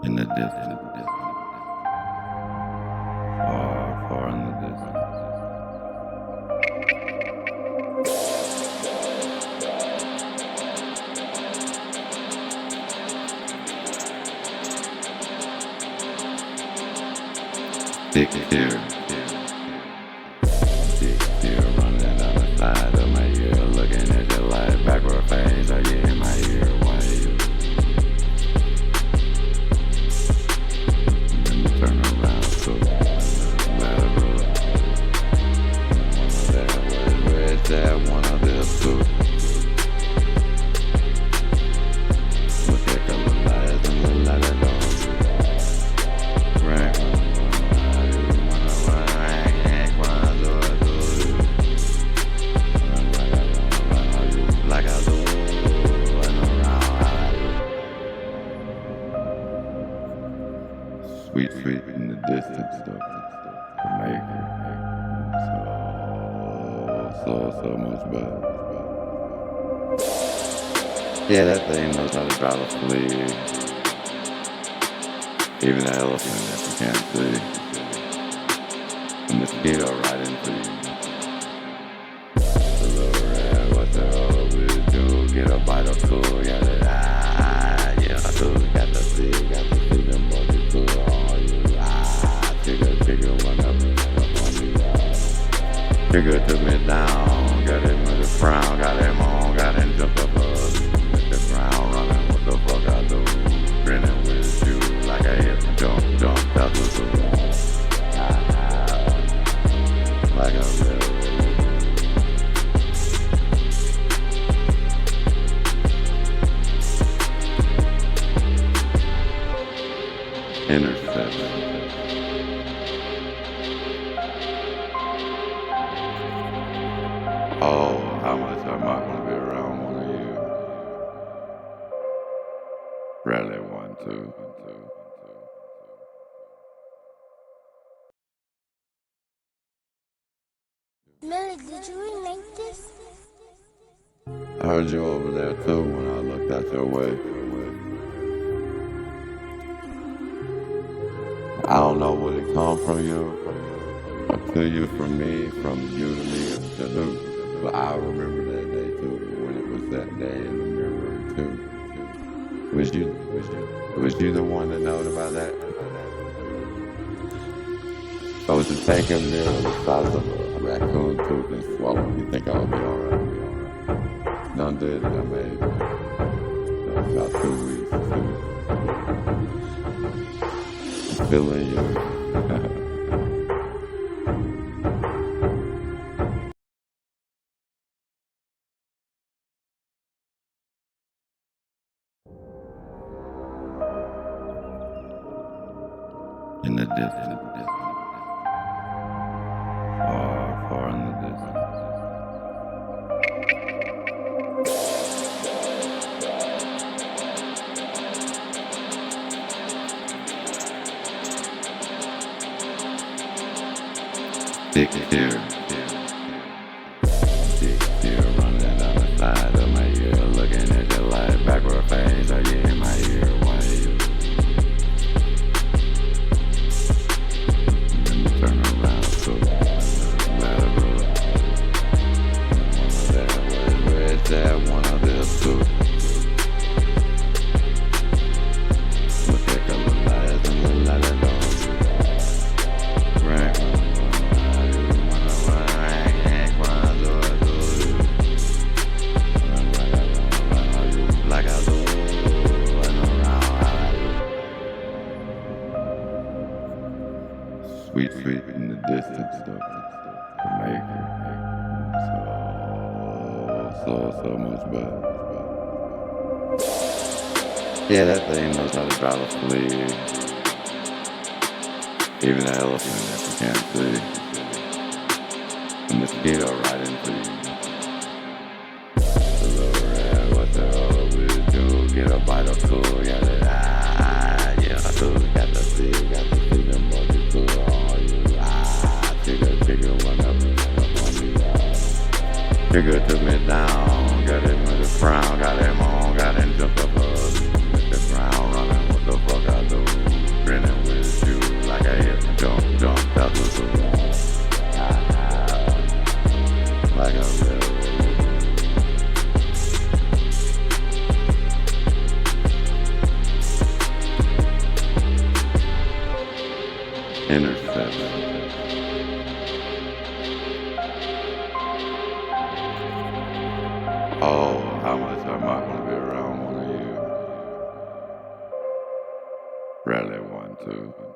In the distance, far, far in the distance. Thick tear, running down the side of my ear, looking at your light, backward face, oh yeah, in my ear, why you? Let me turn around, so where's that one of this two? Look at color lights and the light that don't rank. Like I do, sweet in the distance, though. Make it so much better. Yeah, that thing knows how to drive a flea. Even an elephant that you can't see. A mosquito right into you. The little rat, what the hell we do? Get a bite of food, yeah, yeah, I do. Got to see them bodies too. Oh, you, Tigger, run up on me. Tigger took me down, got him with a frown, got him on, got him jumped up the ground, running, what the fuck I do? Grinning with you like I hit jump, out the zoo. Like a real. Intercept. Oh, how much am I gonna be around one of you? Rally 1, 2. Millie, did you remake this? I heard you over there too when I looked out your way. I don't know would it come from you, or to you, from me, from you to me, or to you. But I remember that day too, when it was that day in the mirror too. Was you the one that knowed about that? I was just taking a mirror the size of a raccoon tooth and swallow. You think I'll be alright? Done did it, I made it. About 2 weeks. I'm feeling you. In the distance, far in the distance. Thick tear, running down the side of my ear, looking at your light, backward face, oh yeah, in my ear, why you? Let me turn around, so where's that one of this two? Look at color lights and the light that don't rank. Like I do, sweet in the distance, though. Make it so much better. Yeah, that thing knows how to drive a flea. Even an elephant that you can't see. A mosquito right into you. The little rat, what the hell we do? Get a bite of food, yeah, yeah, I do. Got to see them bodies too. Oh, you, Tigger, run up on me. Tigger took me down, got him with a frown, got him on, got him jumped up the ground, running, what the fuck I do? Intercept. Oh, how much am I gonna be around one of you? Rally 1, 2.